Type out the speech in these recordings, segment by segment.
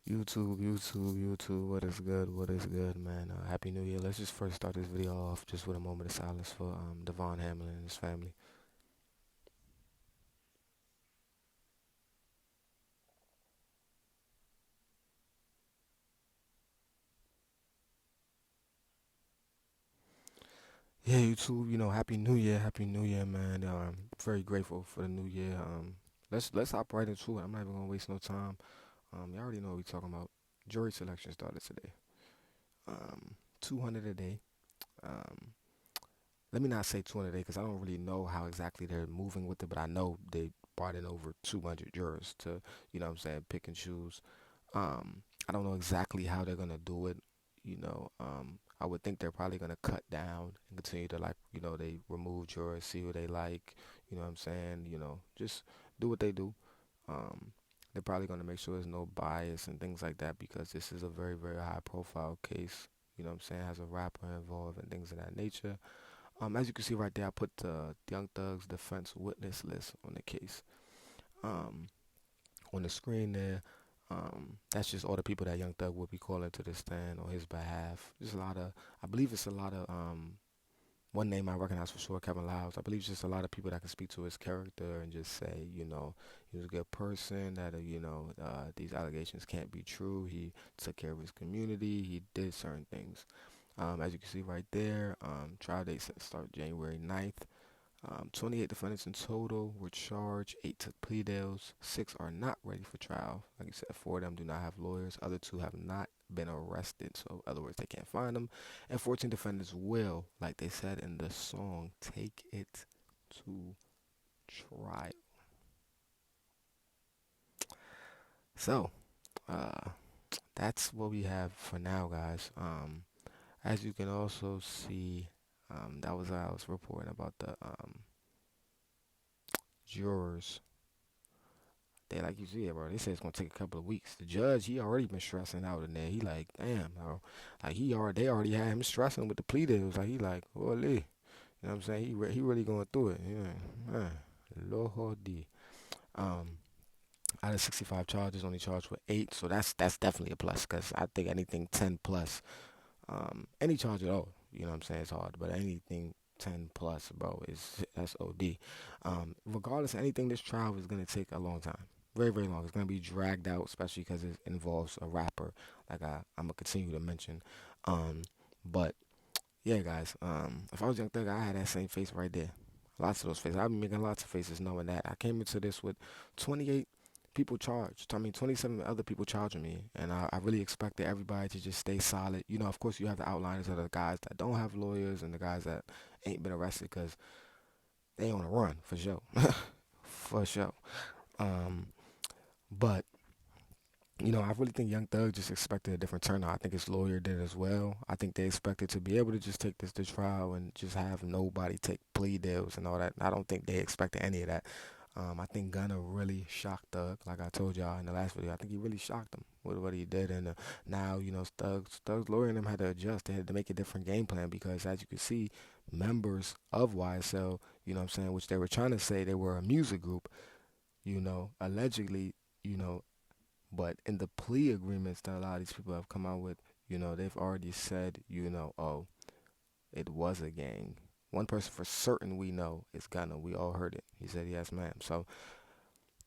YouTube, what is good? What is good, man? Happy New Year. Let's just first start this video off just with a moment of silence for Devon Hamlin and his family. Yeah, YouTube, Happy New Year, man. Very grateful for the new year. Let's hop right into it. I'm not even gonna waste no time. You already know what we talking about. Jury selection started today. 200 a day. Um, Let me not say 200 a day because I don't really know how exactly they're moving with it, but I know they brought in over 200 jurors to, what I'm saying, pick and choose. I don't know exactly how they're gonna do it. I would think they're probably gonna cut down and continue to like, they remove jurors, see who they like. You know what I'm saying? Just do what they do. Um, they're probably gonna make sure there's no bias and things like that because this is a very, very high profile case. You know what I'm saying? Has a rapper involved and things of that nature. As you can see right there, I put the Young Thug's defense witness list on the case. Um, on the screen there, that's just all the people that Young Thug would be calling to the stand on his behalf. Just a lot of, I believe it's a lot of, one name I recognize for sure, Kevin Liles. I believe it's just a lot of people that can speak to his character and just say, he was a good person, that, these allegations can't be true. He took care of his community. He did certain things. As you can see right there, trial date set to start January 9th. 28 defendants in total were charged. 8 took plea deals. 6 are not ready for trial. Like you said, 4 of them do not have lawyers. Other 2 have not been arrested. So, in other words, they can't find them. And 14 defendants will, like they said in the song, take it to trial. So, uh, that's what we have for now, guys. As you can also see, that was I was reporting about the jurors. They like you see it, bro. They said it's gonna take a couple of weeks. The judge, he already been stressing out in there. He like, damn, bro. Like they already had him stressing with the plea deals. Like he like, holy, you know what I'm saying? He really going through it. Yeah, man, Lordy. Um, out of 65 charges, only charged with 8. So that's definitely a plus. Cause I think anything 10 plus, any charge at all, you know what I'm saying, it's hard. But anything 10 plus, bro, is that's OD. Regardless of anything, this trial is gonna take a long time. Very, very long. It's gonna be dragged out, especially because it involves a rapper, like I'm gonna continue to mention. But yeah, guys. If I was Young Thug, I had that same face right there. Lots of those faces. I've been making lots of faces knowing that I came into this with 28 people charged. I mean, 27 other people charging me, and I really expected everybody to just stay solid. Of course, you have the outliners of the guys that don't have lawyers and the guys that ain't been arrested because they on a run for sure, for sure. Um, but I really think Young Thug just expected a different turnout. I think his lawyer did as well. I think they expected to be able to just take this to trial and just have nobody take plea deals and all that. I don't think they expected any of that. I think Gunna really shocked Thug, like I told y'all in the last video. I think he really shocked him with what he did, and now Thug's lawyer and them had to adjust. They had to make a different game plan because, as you can see, members of YSL, you know what I'm saying, which they were trying to say they were a music group, allegedly, you know, but in the plea agreements that a lot of these people have come out with, they've already said, oh, it was a gang. One person for certain we know is Gunna. We all heard it. He said, yes, ma'am. So,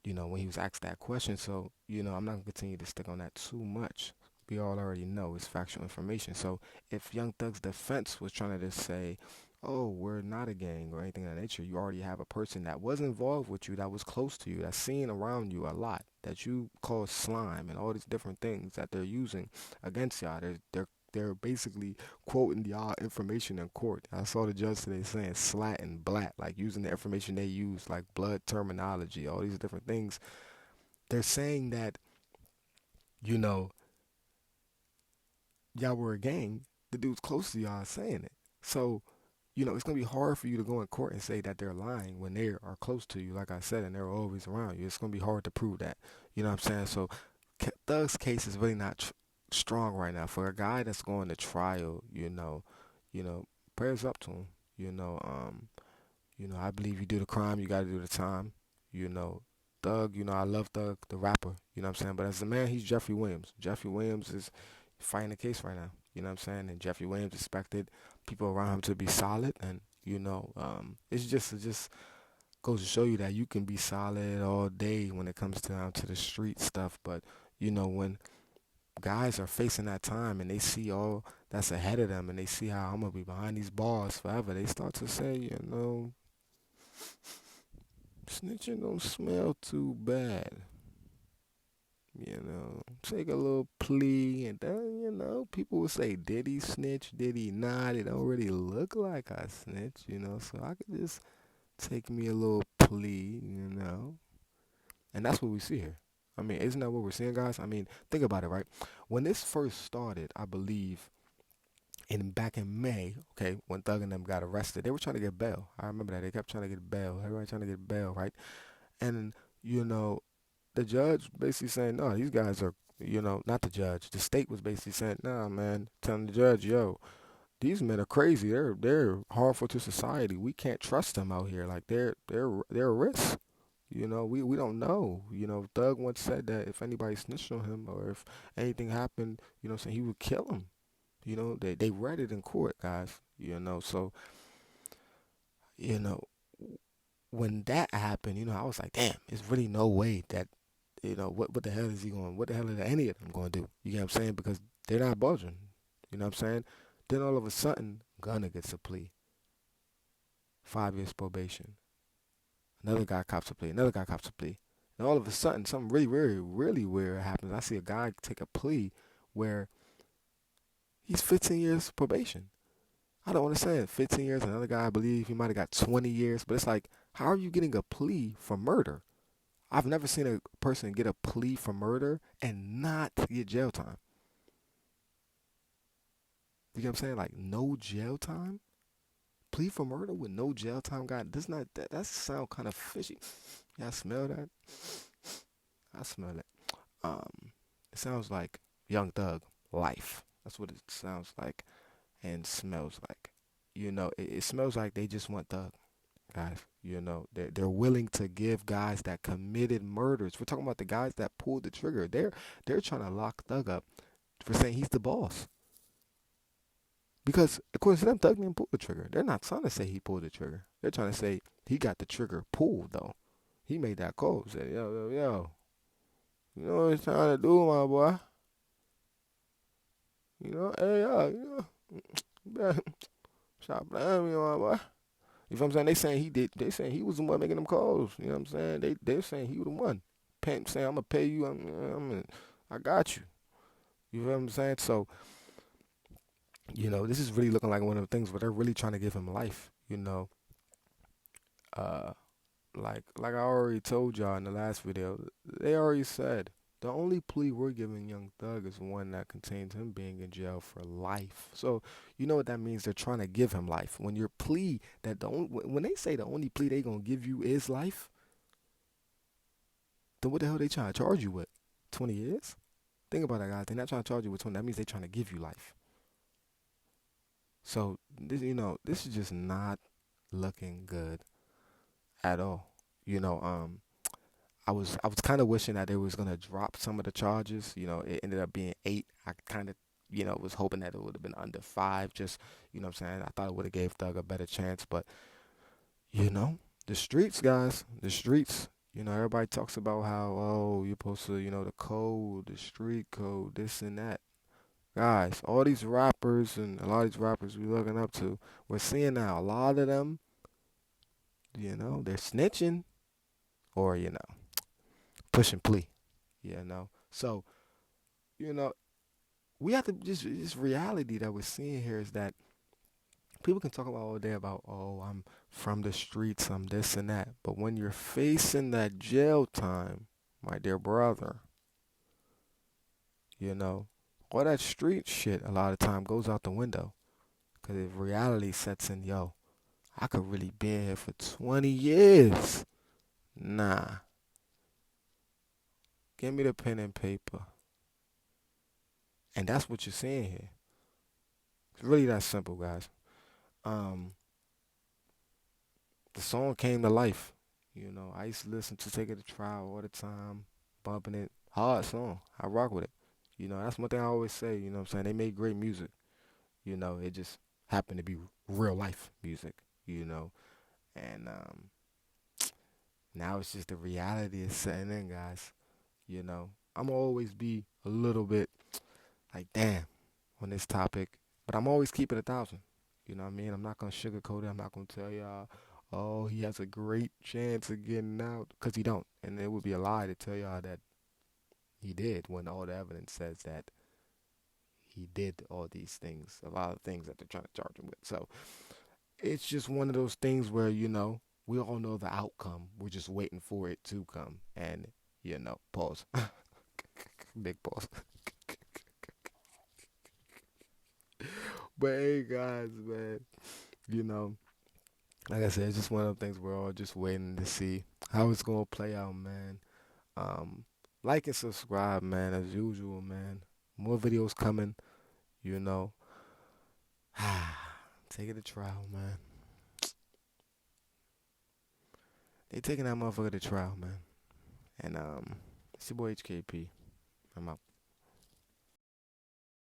when he was asked that question, so, I'm not going to continue to stick on that too much. We all already know it's factual information. So, if Young Thug's defense was trying to just say, oh, we're not a gang or anything of that nature, you already have a person that was involved with you, that was close to you, that's seen around you a lot, that you call slime and all these different things that they're using against y'all. They're basically quoting y'all information in court. I saw the judge today saying slat and blat, like using the information they use, like blood terminology, all these different things. They're saying that, you know, y'all were a gang. The dudes close to y'all are saying it. So, it's gonna be hard for you to go in court and say that they're lying when they are close to you, like I said, and they're always around you. It's gonna be hard to prove that. You know what I'm saying? So, Thug's case is really not strong right now for a guy that's going to trial. You know, prayers up to him. I believe you do the crime, you got to do the time. You know, Thug, I love Thug, the rapper, you know what I'm saying? But as a man, he's Jeffrey Williams. Jeffrey Williams is fighting a case right now, you know what I'm saying? And Jeffrey Williams expected people around him to be solid, and it just goes to show you that you can be solid all day when it comes down to the street stuff, but when guys are facing that time and they see all that's ahead of them and they see how I'm gonna be behind these bars forever, they start to say, snitching don't smell too bad. Take a little plea and then, people will say, did he snitch? Did he not? It don't really look like I snitched, so I could just take me a little plea. And that's what we see here. I mean, isn't that what we're seeing, guys? I mean, think about it, right? When this first started, I believe, back in May, okay, when Thug and them got arrested, they were trying to get bail. I remember that. They kept trying to get bail. Everybody trying to get bail, right? And, the judge basically saying, no, these guys are, not the judge. The state was basically saying, nah, man, telling the judge, yo, these men are crazy. They're harmful to society. We can't trust them out here. Like they're a risk. We don't know. Thug once said that if anybody snitched on him or if anything happened, saying he would kill him. They read it in court, guys. So you know when that happened, I was like, damn, there's really no way that what the hell is he going? What the hell are any of them going to do? You get what I'm saying? Because they're not budging. You know what I'm saying? Then all of a sudden, Gunna gets a plea, 5 years probation. Another guy cops a plea. Another guy cops a plea. And all of a sudden, something really, really, really weird happens. I see a guy take a plea where he's 15 years probation. I don't understand. 15 years. Another guy, I believe, he might have got 20 years. But it's like, how are you getting a plea for murder? I've never seen a person get a plea for murder and not get jail time. You get what I'm saying? Like, no jail time? Plea for murder with no jail time, God, does not that sound kind of fishy. Y'all smell that? I smell it. It sounds like Young Thug life. That's what it sounds like and smells like. It smells like they just want Thug, guys. They're willing to give guys that committed murders. We're talking about the guys that pulled the trigger. They're trying to lock Thug up for saying he's the boss. Because according to them, Thug didn't pull the trigger. They're not trying to say he pulled the trigger. They're trying to say he got the trigger pulled, though. He made that call. Said, yo. You know what he's trying to do, my boy? Hey, yo, stop blaming me, my boy. You know what I'm saying? They saying he was the one making them calls. You know what I'm saying? They're saying he was the one. Saying, I'm going to pay you. I got you. You know what I'm saying? So, this is really looking like one of the things where they're really trying to give him life, like I already told y'all in the last video, they already said the only plea we're giving Young Thug is one that contains him being in jail for life. So you know what that means? They're trying to give him life. When your plea when they say the only plea they gonna give you is life, then what the hell they trying to charge you with? 20 years? Think about that, guys. They're not trying to charge you with 20. That means they're trying to give you life. So this is just not looking good at all. I was kind of wishing that they was gonna drop some of the charges. It ended up being 8. I kind of was hoping that it would have been under 5. Just what I'm saying. I thought it would have gave Thug a better chance, but the streets, guys, the streets. Everybody talks about how you're supposed to the code, the street code, this and that. Guys, all these rappers and a lot of these rappers we're looking up to, we're seeing now a lot of them, they're snitching or, pushing plea, So, we have to this reality that we're seeing here is that people can talk about all day about, I'm from the streets, I'm this and that. But when you're facing that jail time, my dear brother, all that street shit a lot of time goes out the window. Because if reality sets in, I could really be in here for 20 years. Nah. Give me the pen and paper. And that's what you're seeing here. It's really that simple, guys. The song came to life. You know, I used to listen to Take It to Trial all the time, bumping it. Hard song. I rock with it. You know, that's one thing I always say, you know what I'm saying? They made great music. You know, it just happened to be real life music, you know. And now it's just the reality is setting in, guys. You know, I'm always be a little bit like, damn, on this topic, but I'm always keeping 1,000. You know what I mean? I'm not gonna sugarcoat it. I'm not gonna tell y'all, oh, he has a great chance of getting out, because he don't. And it would be a lie to tell y'all that he did when all the evidence says that he did all these things, a lot of things that they're trying to charge him with. So it's just one of those things where, you know, we all know the outcome. We're just waiting for it to come. And, you know, pause. Big pause. But hey, guys, man, you know, like I said, it's just one of the things we're all just waiting to see how it's going to play out, man. Um, like and subscribe, man, as usual, man. More videos coming, you know. Take it to trial, man. They taking that motherfucker to trial, man. And it's your boy HKP. I'm out.